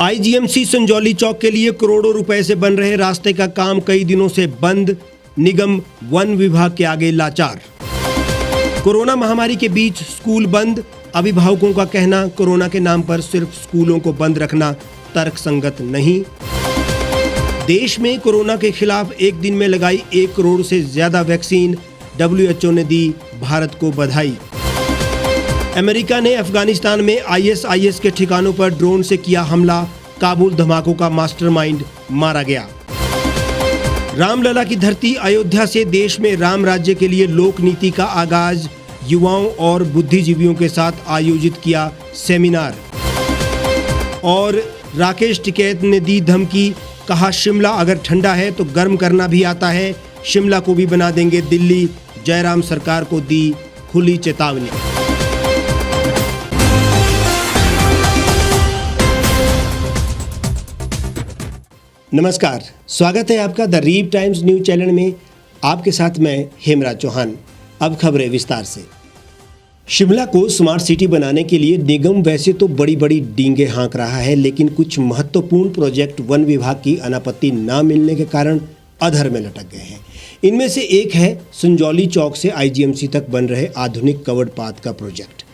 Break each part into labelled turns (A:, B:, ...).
A: IGMC Sanjauli चौक के लिए करोड़ों रुपए से बन रहे रास्ते का काम कई दिनों से बंद, निगम वन विभाग के आगे लाचार। कोरोना महामारी के बीच स्कूल बंद, अभिभावकों का कहना कोरोना के नाम पर सिर्फ स्कूलों को बंद रखना तर्कसंगत नहीं। देश में कोरोना के खिलाफ एक दिन में लगाई 1 करोड़ से ज्यादा वैक्सीन, WHO ने दी भारत को बधाई। अमेरिका ने अफगानिस्तान में ISIS के ठिकानों पर ड्रोन से किया हमला, काबुल धमाकों का मास्टरमाइंड मारा गया। रामलला की धरती अयोध्या से देश में राम राज्य के लिए लोक नीति का आगाज, युवाओं और बुद्धिजीवियों के साथ आयोजित किया सेमिनार। और राकेश टिकैत ने दी धमकी, कहा शिमला अगर ठंडा है तो गर्म करना भी आता है, शिमला को भी बना देंगे दिल्ली, जयराम सरकार को दी खुली चेतावनी। नमस्कार, स्वागत है आपका the Reap Times news channel में। आपके साथ मैं हेमराज चौहान। अब खबरें विस्तार से। शिमला को स्मार्ट सिटी बनाने के लिए निगम वैसे तो बड़ी बड़ी डींगे हाँक रहा है, लेकिन कुछ महत्वपूर्ण प्रोजेक्ट वन विभाग की अनापत्ति न मिलने के कारण अधर में लटक गए हैं। इनमें से एक है संजौली चौक से आईजीएमसी तक बन रहे आधुनिक कवर्ड पाथ का प्रोजेक्ट,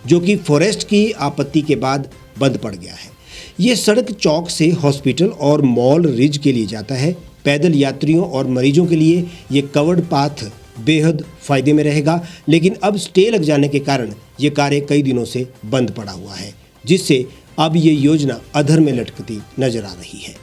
A: जो कि फॉरेस्ट की आपत्ति के बाद बंद पड़ गया है। ये सड़क चौक से हॉस्पिटल और मॉल रिज के लिए जाता है। पैदल यात्रियों और मरीजों के लिए ये कवर्ड पाथ बेहद फायदे में रहेगा, लेकिन अब स्टे लग जाने के कारण ये कार्य कई दिनों से बंद पड़ा हुआ है, जिससे अब ये योजना अधर में लटकती नजर आ रही है।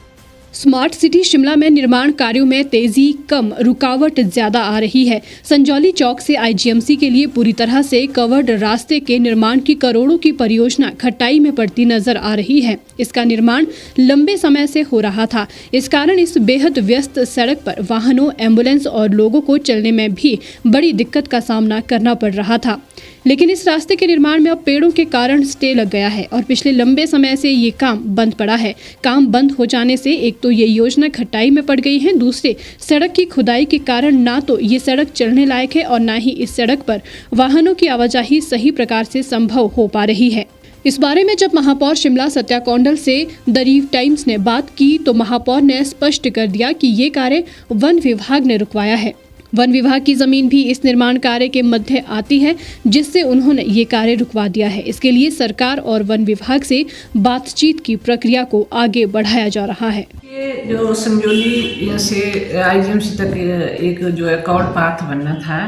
B: स्मार्ट सिटी शिमला में निर्माण कार्यों में तेजी कम, रुकावट ज्यादा आ रही है। संजौली चौक से आईजीएमसी के लिए पूरी तरह से कवर्ड रास्ते के निर्माण की करोड़ों की परियोजना खटाई में पड़ती नजर आ रही है। इसका निर्माण लंबे समय से हो रहा था। इस कारण इस बेहद व्यस्त सड़क पर वाहनों, एम्बुलेंस और लोगों को चलने में भी बड़ी दिक्कत का सामना करना पड़ रहा था। लेकिन इस रास्ते के निर्माण में अब पेड़ों के कारण स्टे लग गया है और पिछले लंबे समय से ये काम बंद पड़ा है। काम बंद हो जाने से एक तो ये योजना खटाई में पड़ गई है, दूसरे सड़क की खुदाई के कारण ना तो ये सड़क चलने लायक है और ना ही इस सड़क पर वाहनों की आवाजाही सही प्रकार से संभव हो पा रही है। इस बारे में जब महापौर शिमला सत्या कौंडल से द रीप टाइम्स ने बात की तो महापौर ने स्पष्ट कर दिया कि ये कार्य वन विभाग ने रुकवाया है। वन विभाग की जमीन भी इस निर्माण कार्य के मध्य आती है, जिससे उन्होंने ये कार्य रुकवा दिया है। इसके लिए सरकार और वन विभाग से बातचीत की प्रक्रिया को आगे बढ़ाया जा रहा है।
C: ये जो संजौली से आईजीएमसी तक एक जो है कवर्ड पाथ बनना था,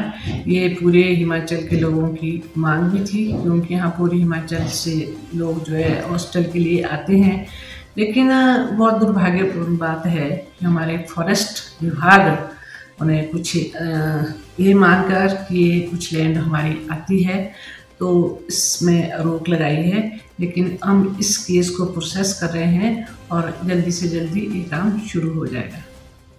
C: ये पूरे हिमाचल के लोगों की मांग भी थी, क्योंकि यहाँ पूरे हिमाचल से लोग जो है हॉस्टल के लिए आते हैं। लेकिन बहुत दुर्भाग्यपूर्ण बात है कि हमारे फॉरेस्ट विभाग उन्हें कुछ ये मानकर कि ये कुछ लैंड हमारी आती है तो इसमें रोक लगाई है। लेकिन हम इस केस को प्रोसेस कर रहे हैं और जल्दी से जल्दी ये काम शुरू हो जाएगा।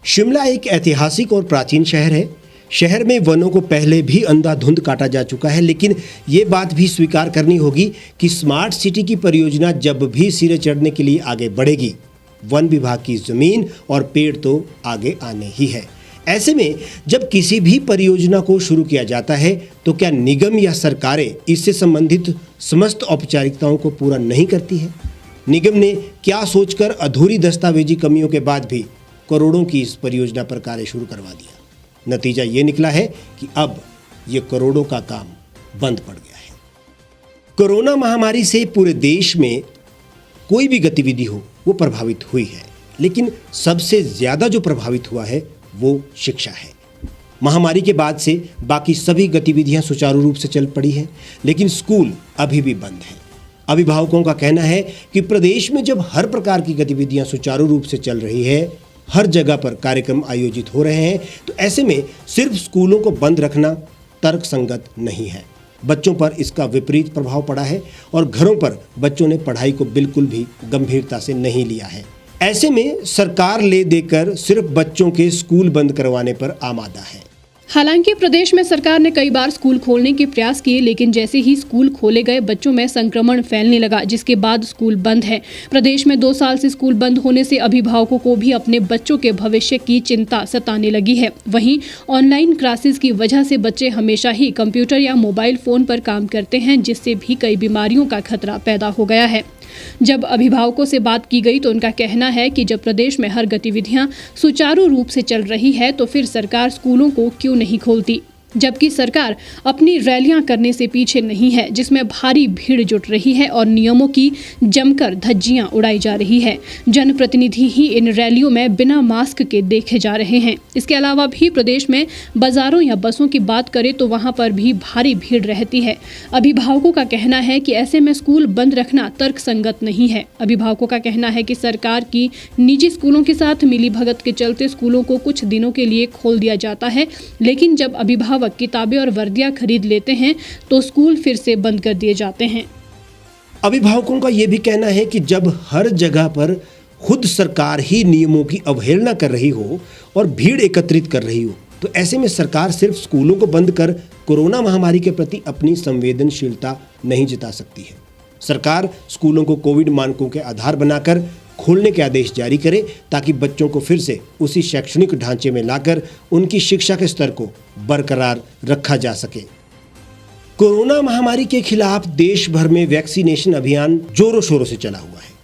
A: शिमला एक ऐतिहासिक और प्राचीन शहर है। शहर में वनों को पहले भी अंधाधुंध काटा जा चुका है, लेकिन ये बात भी स्वीकार करनी होगी कि स्मार्ट सिटी की परियोजना जब भी सिरे चढ़ने के लिए आगे बढ़ेगी, वन विभाग की जमीन और पेड़ तो आगे आने ही है। ऐसे में जब किसी भी परियोजना को शुरू किया जाता है तो क्या निगम या सरकारें इससे संबंधित समस्त औपचारिकताओं को पूरा नहीं करती है? निगम ने क्या सोचकर अधूरी दस्तावेजी कमियों के बाद भी करोड़ों की इस परियोजना पर कार्य शुरू करवा दिया? नतीजा ये निकला है कि अब ये करोड़ों का काम बंद पड़ गया है। कोरोना महामारी से पूरे देश में कोई भी गतिविधि हो वो प्रभावित हुई है, लेकिन सबसे ज्यादा जो प्रभावित हुआ है वो शिक्षा है। महामारी के बाद से बाकी सभी गतिविधियां सुचारू रूप से चल पड़ी हैं, लेकिन स्कूल अभी भी बंद हैं। अभिभावकों का कहना है कि प्रदेश में जब हर प्रकार की गतिविधियां सुचारू रूप से चल रही है, हर जगह पर कार्यक्रम आयोजित हो रहे हैं, तो ऐसे में सिर्फ स्कूलों को बंद रखना तर्कसंगत नहीं है। बच्चों पर इसका विपरीत प्रभाव पड़ा है और घरों पर बच्चों ने पढ़ाई को बिल्कुल भी गंभीरता से नहीं लिया है। ऐसे में सरकार ले देकर सिर्फ बच्चों के स्कूल बंद करवाने पर आमादा है।
B: हालांकि प्रदेश में सरकार ने कई बार स्कूल खोलने के प्रयास किए, लेकिन जैसे ही स्कूल खोले गए बच्चों में संक्रमण फैलने लगा, जिसके बाद स्कूल बंद है। प्रदेश में 2 साल से स्कूल बंद होने से अभिभावकों को भी अपने बच्चों के भविष्य की चिंता सताने लगी है। वहीं ऑनलाइन क्लासेस की वजह से बच्चे हमेशा ही कंप्यूटर या मोबाइल फोन पर काम करते हैं, जिससे भी कई बीमारियों का खतरा पैदा हो गया है। जब अभिभावकों से बात की गई तो उनका कहना है कि जब प्रदेश में हर गतिविधियां सुचारू रूप से चल रही है तो फिर सरकार स्कूलों को क्यों नहीं खोलती, जबकि सरकार अपनी रैलियां करने से पीछे नहीं है, जिसमें भारी भीड़ जुट रही है और नियमों की जमकर धज्जियां उड़ाई जा रही है। जनप्रतिनिधि ही इन रैलियों में बिना मास्क के देखे जा रहे हैं। इसके अलावा भी प्रदेश में बाजारों या बसों की बात करें तो वहां पर भी भारी भीड़ रहती है। अभिभावकों का कहना है कि ऐसे में स्कूल बंद रखना तर्कसंगत नहीं है। अभिभावकों का कहना है कि सरकार की निजी स्कूलों के साथ मिलीभगत के चलते स्कूलों को कुछ दिनों के लिए खोल दिया जाता है, लेकिन जब अभिभावक किताबें और वर्दियां खरीद लेते हैं तो स्कूल फिर से बंद कर दिए जाते हैं।
A: अभिभावकों का यह भी कहना है कि जब हर जगह पर खुद सरकार ही नियमों की अवहेलना कर रही हो और भीड़ एकत्रित कर रही हो, तो ऐसे में सरकार सिर्फ स्कूलों को बंद कर कोरोना महामारी के प्रति अपनी संवेदनशीलता नहीं जता सकती है। सरकार स्कूलों को कोविड मानकों के आधार बनाकर खोलने के आदेश जारी करे ताकि बच्चों को फिर से उसी शैक्षणिक ढांचे में लाकर उनकी शिक्षा के स्तर को बरकरार रखा जा सके। कोरोना महामारी के खिलाफ देश भर में वैक्सीनेशन अभियान जोरों शोरों से चला हुआ है।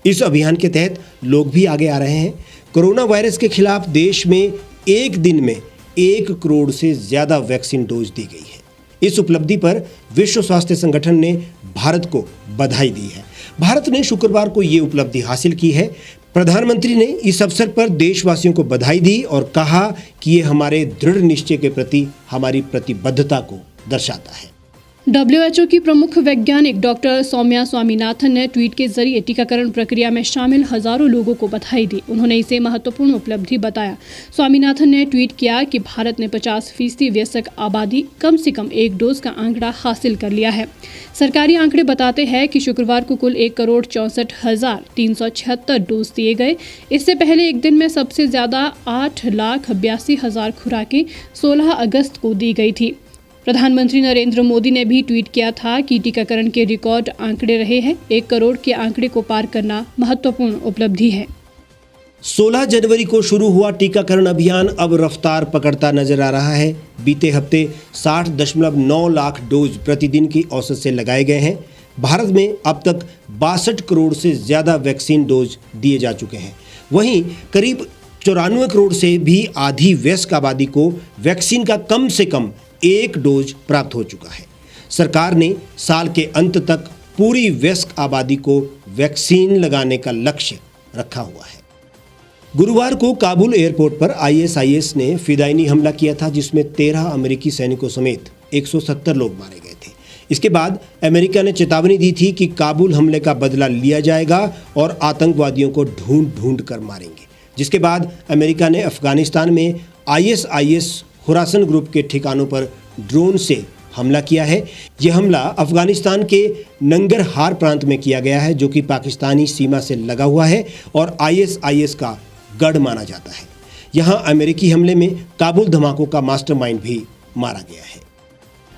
A: इस अभियान के तहत लोग भी आगे आ रहे हैं। कोरोना वायरस के खिलाफ देश में एक दिन में 1 करोड़ से ज्यादा वैक्सीन डोज दी गई है। इस उपलब्धि पर विश्व स्वास्थ्य संगठन ने भारत को बधाई दी है। भारत ने शुक्रवार को ये उपलब्धि हासिल की है। प्रधानमंत्री ने इस अवसर पर देशवासियों को बधाई दी और कहा कि ये हमारे दृढ़ निश्चय के प्रति हमारी प्रतिबद्धता को दर्शाता है।
B: WHO की प्रमुख वैज्ञानिक डॉक्टर सौम्या स्वामीनाथन ने ट्वीट के जरिए टीकाकरण प्रक्रिया में शामिल हजारों लोगों को बधाई दी। उन्होंने इसे महत्वपूर्ण उपलब्धि बताया। स्वामीनाथन ने ट्वीट किया कि भारत ने 50% वयस्क आबादी कम से कम 1 डोज का आंकड़ा हासिल कर लिया है। सरकारी आंकड़े बताते हैं कि शुक्रवार को कुल 1,64,376 डोज दिए गए। इससे पहले एक दिन में सबसे ज्यादा 8,82,000 खुराकें 16 अगस्त को दी गई थी। प्रधानमंत्री नरेंद्र मोदी ने भी ट्वीट किया था कि टीकाकरण के रिकॉर्ड आंकड़े रहे हैं। 1 करोड़ के आंकड़े को पार करना महत्वपूर्ण उपलब्धि है।
A: 16 जनवरी को शुरू हुआ टीकाकरण अभियान अब रफ्तार पकड़ता नजर आ रहा है। बीते हफ्ते 60.9 लाख डोज प्रतिदिन की औसत से लगाए गए हैं। भारत में अब तक 62 करोड़ से ज्यादा वैक्सीन डोज दिए जा चुके हैं। वहीं करीब 94 करोड़ से भी आधी वयस्क आबादी को वैक्सीन का कम से कम 1 डोज प्राप्त हो चुका है। सरकार ने साल के अंत तक पूरी वयस्क आबादी को वैक्सीन लगाने का लक्ष्य रखा हुआ है। गुरुवार को काबुल एयरपोर्ट पर ISIS ने फिदायनी हमला किया था, जिसमें 13 अमेरिकी सैनिकों समेत 170 लोग मारे गए थे। इसके बाद अमेरिका ने चेतावनी दी थी कि काबुल हमले का बदला लिया जाएगा और आतंकवादियों को ढूंढ कर मारेंगे। जिसके बाद अमेरिका ने अफगानिस्तान में ISIS खुरासन ग्रुप के ठिकानों पर ड्रोन से हमला किया है। यह हमला अफगानिस्तान के नंगरहार प्रांत में किया गया है, जो कि पाकिस्तानी सीमा से लगा हुआ है और ISIS का गढ़ माना जाता है। यहाँ अमेरिकी हमले में काबुल धमाकों का मास्टरमाइंड भी मारा गया है।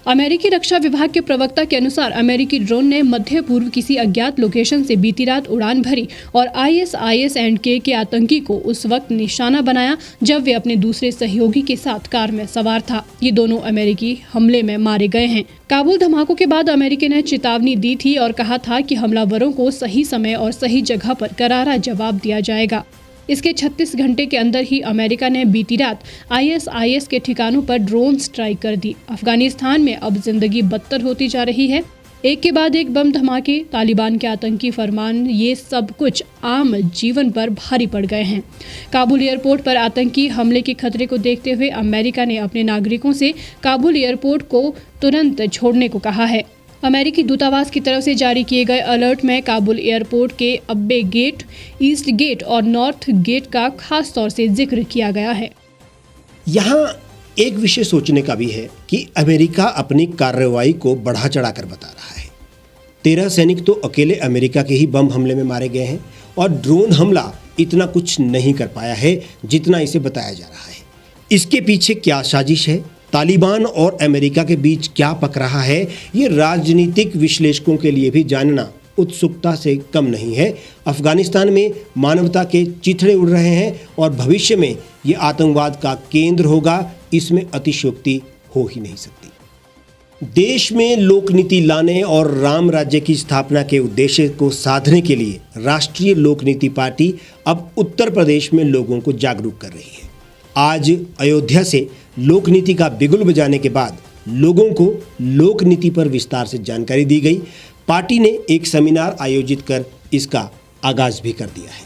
B: अमेरिकी रक्षा विभाग के प्रवक्ता के अनुसार अमेरिकी ड्रोन ने मध्य पूर्व किसी अज्ञात लोकेशन से बीती रात उड़ान भरी और ISIS-K के आतंकी को उस वक्त निशाना बनाया जब वे अपने दूसरे सहयोगी के साथ कार में सवार था। ये दोनों अमेरिकी हमले में मारे गए हैं। काबुल धमाकों के बाद अमेरिका ने चेतावनी दी थी और कहा था कि हमलावरों को सही समय और सही जगह पर करारा जवाब दिया जाएगा। इसके 36 घंटे के अंदर ही अमेरिका ने बीती रात ISIS के ठिकानों पर ड्रोन स्ट्राइक कर दी। अफगानिस्तान में अब जिंदगी बदतर होती जा रही है। एक के बाद एक बम धमाके, तालिबान के आतंकी फरमान, ये सब कुछ आम जीवन पर भारी पड़ गए हैं। काबुल एयरपोर्ट पर आतंकी हमले के खतरे को देखते हुए अमेरिका ने अपने नागरिकों से काबुल एयरपोर्ट को तुरंत छोड़ने को कहा है। अमेरिकी दूतावास की तरफ से जारी किए गए अलर्ट में काबुल एयरपोर्ट के अब्बे गेट, ईस्ट गेट और नॉर्थ गेट का खास तौर से जिक्र किया गया है।
A: यहाँ एक विषय सोचने का भी है कि अमेरिका अपनी कार्रवाई को बढ़ा चढ़ाकर बता रहा है। 13 सैनिक तो अकेले अमेरिका के ही बम हमले में मारे गए हैं और ड्रोन हमला इतना कुछ नहीं कर पाया है जितना इसे बताया जा रहा है। इसके पीछे क्या साजिश है, तालिबान और अमेरिका के बीच क्या पक रहा है, ये राजनीतिक विश्लेषकों के लिए भी जानना उत्सुकता से कम नहीं है। अफगानिस्तान में मानवता के चिथड़े उड़ रहे हैं और भविष्य में ये आतंकवाद का केंद्र होगा, इसमें अतिशयोक्ति हो ही नहीं सकती। देश में लोक नीति लाने और राम राज्य की स्थापना के उद्देश्य को साधने के लिए राष्ट्रीय लोक नीति पार्टी अब उत्तर प्रदेश में लोगों को जागरूक कर रही है। आज अयोध्या से लोक नीति का बिगुल बजाने के बाद लोगों को लोक नीति पर विस्तार से जानकारी दी गई। पार्टी ने एक सेमिनार आयोजित कर इसका आगाज भी कर दिया है।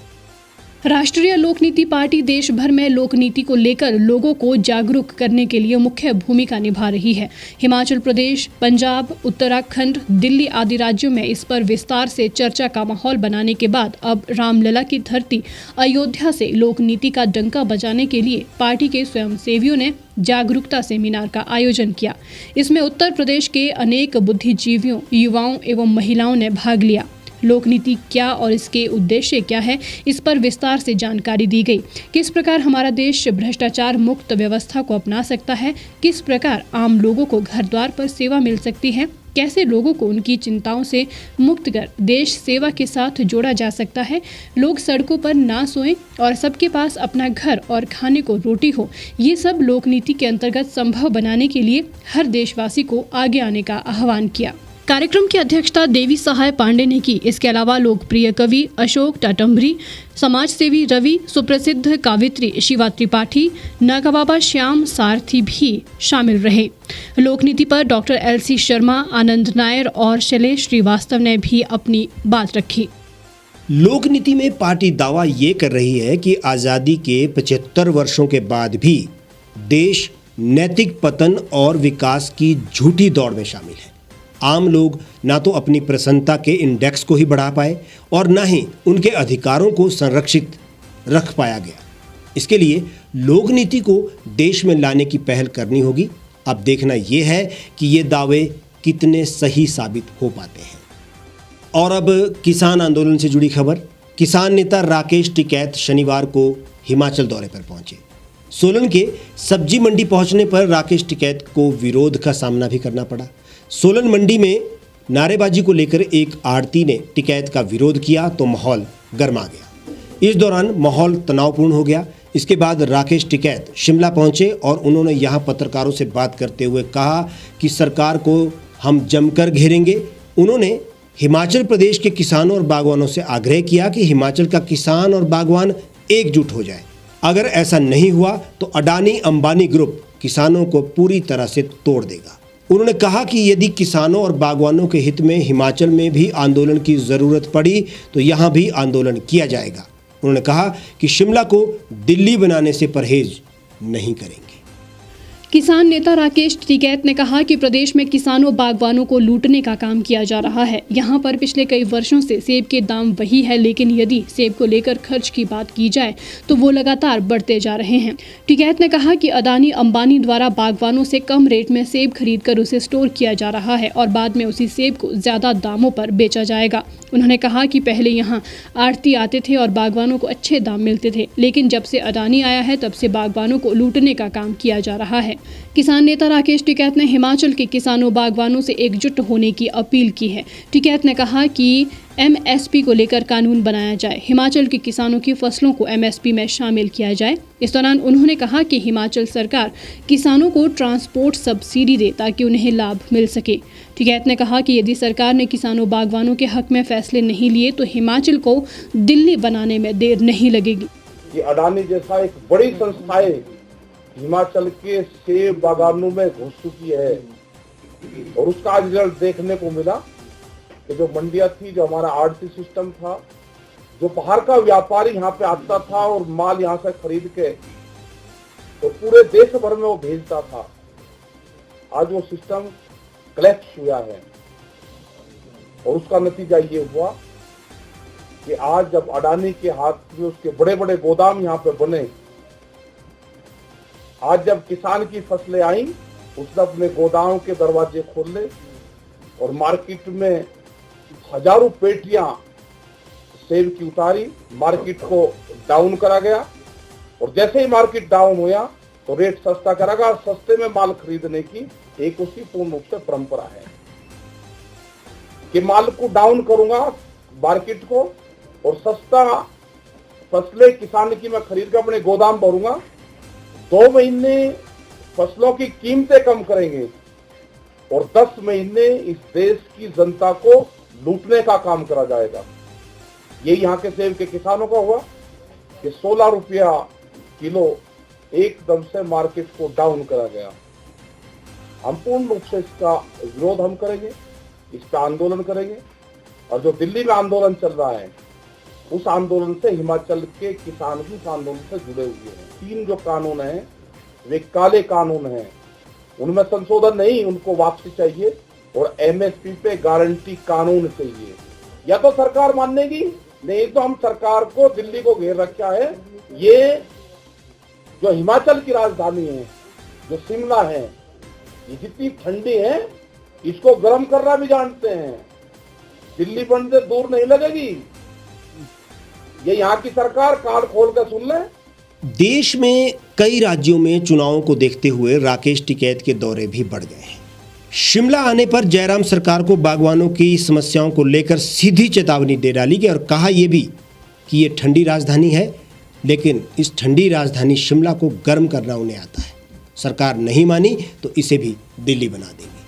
B: राष्ट्रीय लोक नीति पार्टी देश भर में लोक नीति को लेकर लोगों को जागरूक करने के लिए मुख्य भूमिका निभा रही है। हिमाचल प्रदेश, पंजाब, उत्तराखंड, दिल्ली आदि राज्यों में इस पर विस्तार से चर्चा का माहौल बनाने के बाद अब रामलला की धरती अयोध्या से लोक नीति का डंका बजाने के लिए पार्टी के स्वयंसेवियों ने जागरूकता सेमिनार का आयोजन किया। इसमें उत्तर प्रदेश के अनेक बुद्धिजीवियों, युवाओं एवं महिलाओं ने भाग लिया। लोक नीति क्या और इसके उद्देश्य क्या है, इस पर विस्तार से जानकारी दी गई। किस प्रकार हमारा देश भ्रष्टाचार मुक्त व्यवस्था को अपना सकता है, किस प्रकार आम लोगों को घर द्वार पर सेवा मिल सकती है, कैसे लोगों को उनकी चिंताओं से मुक्त कर देश सेवा के साथ जोड़ा जा सकता है, लोग सड़कों पर ना सोएं और सबके पास अपना घर और खाने को रोटी हो, ये सब लोक नीति के अंतर्गत संभव बनाने के लिए हर देशवासी को आगे आने का आह्वान किया। कार्यक्रम की अध्यक्षता देवी सहाय पांडे ने की। इसके अलावा लोकप्रिय कवि अशोक टाटम्बरी, समाज सेवी रवि, सुप्रसिद्ध कावित्री शिवा त्रिपाठी, नागाबाबा श्याम सारथी भी शामिल रहे। लोकनीति पर डॉक्टर LC शर्मा, आनंद नायर और शैलेश श्रीवास्तव ने भी अपनी बात रखी।
A: लोकनीति में पार्टी दावा ये कर रही है कि आज़ादी के 75 वर्षों के बाद भी देश नैतिक पतन और विकास की झूठी दौड़ में शामिल है। आम लोग ना तो अपनी प्रसन्नता के इंडेक्स को ही बढ़ा पाए और ना ही उनके अधिकारों को संरक्षित रख पाया गया। इसके लिए लोक नीति को देश में लाने की पहल करनी होगी। अब देखना यह है कि ये दावे कितने सही साबित हो पाते हैं। और अब किसान आंदोलन से जुड़ी खबर। किसान नेता राकेश टिकैत शनिवार को हिमाचल दौरे पर पहुंचे। सोलन के सब्जी मंडी पहुंचने पर राकेश टिकैत को विरोध का सामना भी करना पड़ा। सोलन मंडी में नारेबाजी को लेकर एक आढ़ती ने टिकैत का विरोध किया तो माहौल गर्मा गया। इस दौरान माहौल तनावपूर्ण हो गया। इसके बाद राकेश टिकैत शिमला पहुंचे और उन्होंने यहां पत्रकारों से बात करते हुए कहा कि सरकार को हम जमकर घेरेंगे। उन्होंने हिमाचल प्रदेश के किसानों और बागवानों से आग्रह किया कि हिमाचल का किसान और बागवान एकजुट हो जाए। अगर ऐसा नहीं हुआ तो अडानी अंबानी ग्रुप किसानों को पूरी तरह से तोड़ देगा। उन्होंने कहा कि यदि किसानों और बागवानों के हित में हिमाचल में भी आंदोलन की ज़रूरत पड़ी तो यहाँ भी आंदोलन किया जाएगा। उन्होंने कहा कि शिमला को दिल्ली बनाने से परहेज नहीं करेंगे।
B: किसान नेता राकेश टिकैत ने कहा कि प्रदेश में किसानों बागवानों को लूटने का काम किया जा रहा है। यहाँ पर पिछले कई वर्षों से सेब के दाम वही है, लेकिन यदि सेब को लेकर खर्च की बात की जाए तो वो लगातार बढ़ते जा रहे हैं। टिकैत ने कहा कि अडानी अंबानी द्वारा बागवानों से कम रेट में सेब खरीद कर उसे स्टोर किया जा रहा है और बाद में उसी सेब को ज्यादा दामों पर बेचा जाएगा। उन्होंने कहा कि पहले यहाँ आढ़ती आते थे और बागवानों को अच्छे दाम मिलते थे, लेकिन जब से अडानी आया है तब से बागवानों को लूटने का काम किया जा रहा है। किसान नेता राकेश टिकैत ने हिमाचल के किसानों बागवानों से एकजुट होने की अपील की है। टिकैत ने कहा कि MSP को लेकर कानून बनाया जाए, हिमाचल के किसानों की फसलों को MSP में शामिल किया जाए। इस दौरान उन्होंने कहा कि हिमाचल सरकार किसानों को ट्रांसपोर्ट सब्सिडी दे ताकि उन्हें लाभ मिल सके। टिकैत ने कहा कि यदि सरकार ने किसानों बागवानों के हक में फैसले नहीं लिए तो हिमाचल को दिल्ली बनाने में देर नहीं लगेगी।
D: ये अडानी जैसा एक बड़ी संस्थाएं हिमाचल के सेब बागानों में घुस चुकी है और उसका रिजल्ट देखने को मिला कि जो मंडियां थी, जो हमारा आढ़ती सिस्टम था, जो बाहर का व्यापारी यहाँ पे आता था और माल यहाँ से खरीद के तो पूरे देश भर में वो भेजता था, आज वो सिस्टम क्लैप्स हुआ है और उसका नतीजा ये हुआ कि आज जब अडानी के हाथ में उसके बड़े बड़े गोदाम यहाँ पे बने, आज जब किसान की फसलें आई उसने अपने गोदामों के दरवाजे खोले और मार्केट में हजारों पेटियां सेब की उतारी, मार्केट को डाउन करा गया और जैसे ही मार्केट डाउन हुआ तो रेट सस्ता करा गया और सस्ते में माल खरीदने की एक उसकी पूर्ण रूप से परंपरा है कि माल को डाउन करूंगा मार्केट को और सस्ता फसलें किसान की मैं खरीद कर अपने गोदाम भरूंगा, 2 महीने फसलों की कीमतें कम करेंगे और 10 महीने इस देश की जनता को लूटने का काम करा जाएगा। यही यहाँ के सेब के किसानों का हुआ कि 16 रुपया किलो एकदम से मार्केट को डाउन करा गया। हम पूर्ण रूप से इसका विरोध हम करेंगे, इस पर आंदोलन करेंगे और जो दिल्ली में आंदोलन चल रहा है उस आंदोलन से हिमाचल के किसान भी उस आंदोलन से जुड़े हुए हैं। 3 जो कानून हैं वे काले कानून हैं, उनमें संशोधन नहीं, उनको वापसी चाहिए और एमएसपी पे गारंटी कानून चाहिए। या तो सरकार मानेगी, नहीं तो हम सरकार को दिल्ली को घेर रखा है। ये जो हिमाचल की राजधानी है, जो शिमला है, ये जितनी ठंडी है इसको गर्म करना भी जानते हैं। दिल्ली बंद से दूर नहीं लगेगी। ये यहाँ की सरकार कान खोल कर सुन ले।
A: देश में कई राज्यों में चुनावों को देखते हुए राकेश टिकैत के दौरे भी बढ़ गए हैं। शिमला आने पर जयराम सरकार को बागवानों की समस्याओं को लेकर सीधी चेतावनी दे डाली गई और कहा यह भी कि ये ठंडी राजधानी है, लेकिन इस ठंडी राजधानी शिमला को गर्म करना उन्हें आता है। सरकार नहीं मानी तो इसे भी दिल्ली बना देंगे।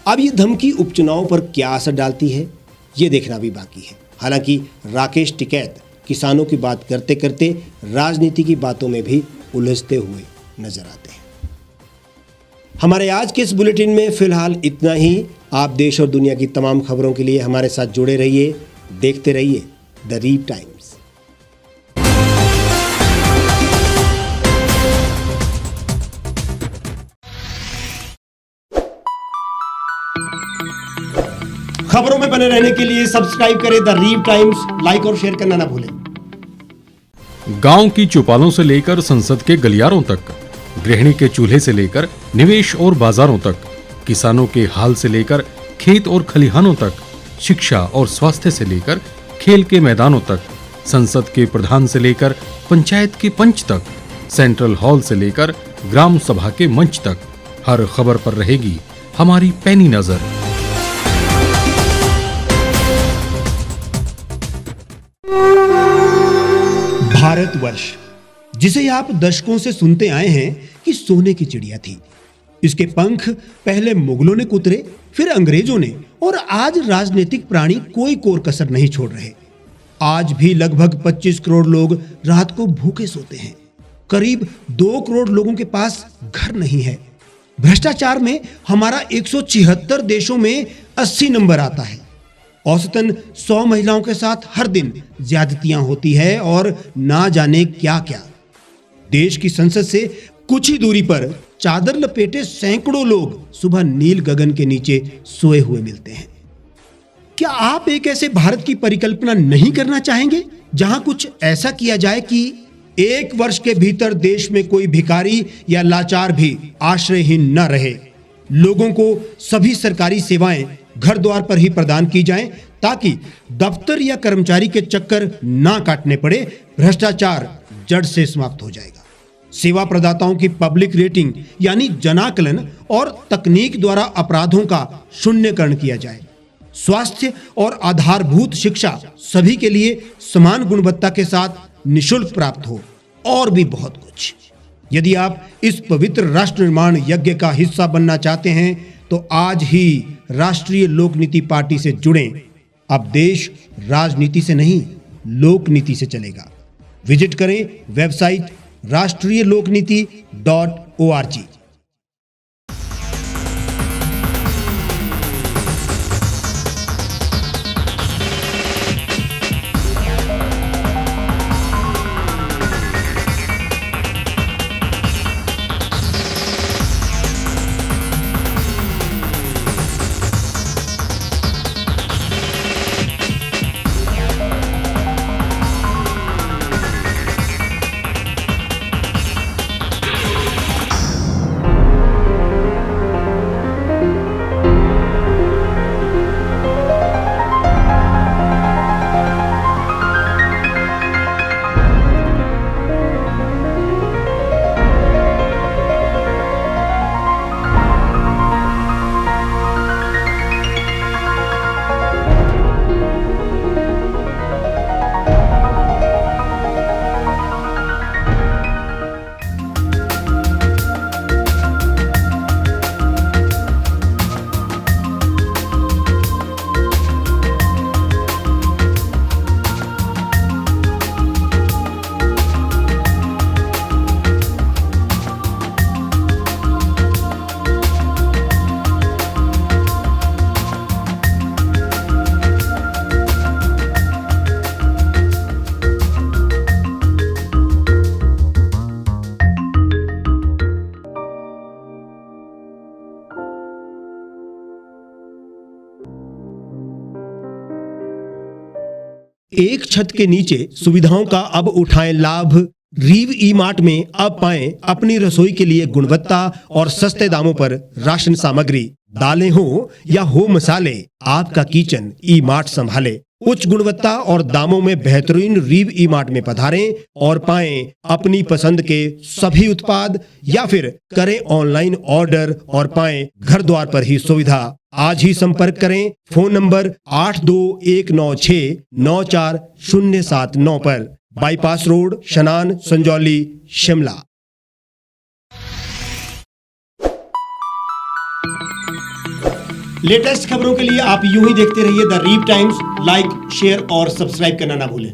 A: अब ये धमकी उपचुनाव पर क्या असर डालती है, ये देखना भी बाकी है। हालांकि राकेश टिकैत किसानों की बात करते करते राजनीति की बातों में भी उलझते हुए नजर आते हैं। हमारे आज के इस बुलेटिन में फिलहाल इतना ही। आप देश और दुनिया की तमाम खबरों के लिए हमारे साथ जुड़े रहिए, देखते रहिए द रीड टाइम्स। खबरों में बने रहने के लिए सब्सक्राइब करें द रीड टाइम्स, लाइक और शेयर करना ना भूलें।
E: गांव की चौपालों से लेकर संसद के गलियारों तक, गृहिणी के चूल्हे से लेकर निवेश और बाजारों तक, किसानों के हाल से लेकर खेत और खलिहानों तक, शिक्षा और स्वास्थ्य से लेकर खेल के मैदानों तक, संसद के प्रधान से लेकर पंचायत के पंच तक, सेंट्रल हॉल से लेकर ग्राम सभा के मंच तक, हर खबर पर रहेगी हमारी पैनी नजर।
A: भारतवर्ष, जिसे आप दशकों से सुनते आए हैं कि सोने की चिड़िया थी। इसके पंख पहले मुगलों ने कुतरे, फिर अंग्रेजों ने, और आज राजनीतिक प्राणी कोई कोर कसर नहीं छोड़ रहे। आज भी लगभग 25 करोड़ लोग रात को भूखे सोते हैं। करीब 2 करोड़ लोगों के पास घर नहीं है। भ्रष्टाचार में हमारा 176 देशों में 80 नंबर आता है। औसतन 100 महिलाओं के साथ हर दिन ज्यादतियां होती है और ना जाने क्या क्या। देश की संसद से कुछ ही दूरी पर चादर लपेटे सैकड़ों लोग सुबह नील गगन के नीचे सोए हुए मिलते हैं। क्या आप एक ऐसे भारत की परिकल्पना नहीं करना चाहेंगे जहां कुछ ऐसा किया जाए कि 1 वर्ष के भीतर देश में कोई भिखारी या लाचार भी आश्रयहीन न रहे? लोगों को सभी सरकारी सेवाएं घर द्वार पर ही प्रदान की जाएं ताकि दफ्तर या कर्मचारी के चक्कर ना काटने पड़े। भ्रष्टाचार जड़ से समाप्त हो जाएगा। सेवा प्रदाताओं की पब्लिक रेटिंग यानी जनाकलन और तकनीक द्वारा अपराधों का शून्यकरण किया जाए। स्वास्थ्य और आधारभूत शिक्षा सभी के लिए समान गुणवत्ता के साथ निःशुल्क प्राप्त हो, और भी बहुत कुछ। यदि आप इस पवित्र राष्ट्र निर्माण यज्ञ का हिस्सा बनना चाहते हैं तो आज ही राष्ट्रीय लोक नीति पार्टी से जुड़ें। अब देश राजनीति से नहीं, लोक नीति से चलेगा। विजिट करें वेबसाइट rashtriyalokniti.org। एक छत के नीचे सुविधाओं का अब उठाएं लाभ। रीव ई मार्ट में अब पाएं अपनी रसोई के लिए गुणवत्ता और सस्ते दामों पर राशन सामग्री। दालें हो या हो मसाले, आपका किचन ई मार्ट संभाले। उच्च गुणवत्ता और दामों में बेहतरीन रीव ई मार्ट में पधारें और पाएं अपनी पसंद के सभी उत्पाद, या फिर करें ऑनलाइन ऑर्डर और पाएं घर द्वार पर ही सुविधा। आज ही संपर्क करें फोन नंबर 8219694079 पर, बाईपास रोड, शनान, संजौली, शिमला। लेटेस्ट खबरों के लिए आप यूं ही देखते रहिए द रीव टाइम्स। लाइक, शेयर और सब्सक्राइब करना ना भूलें।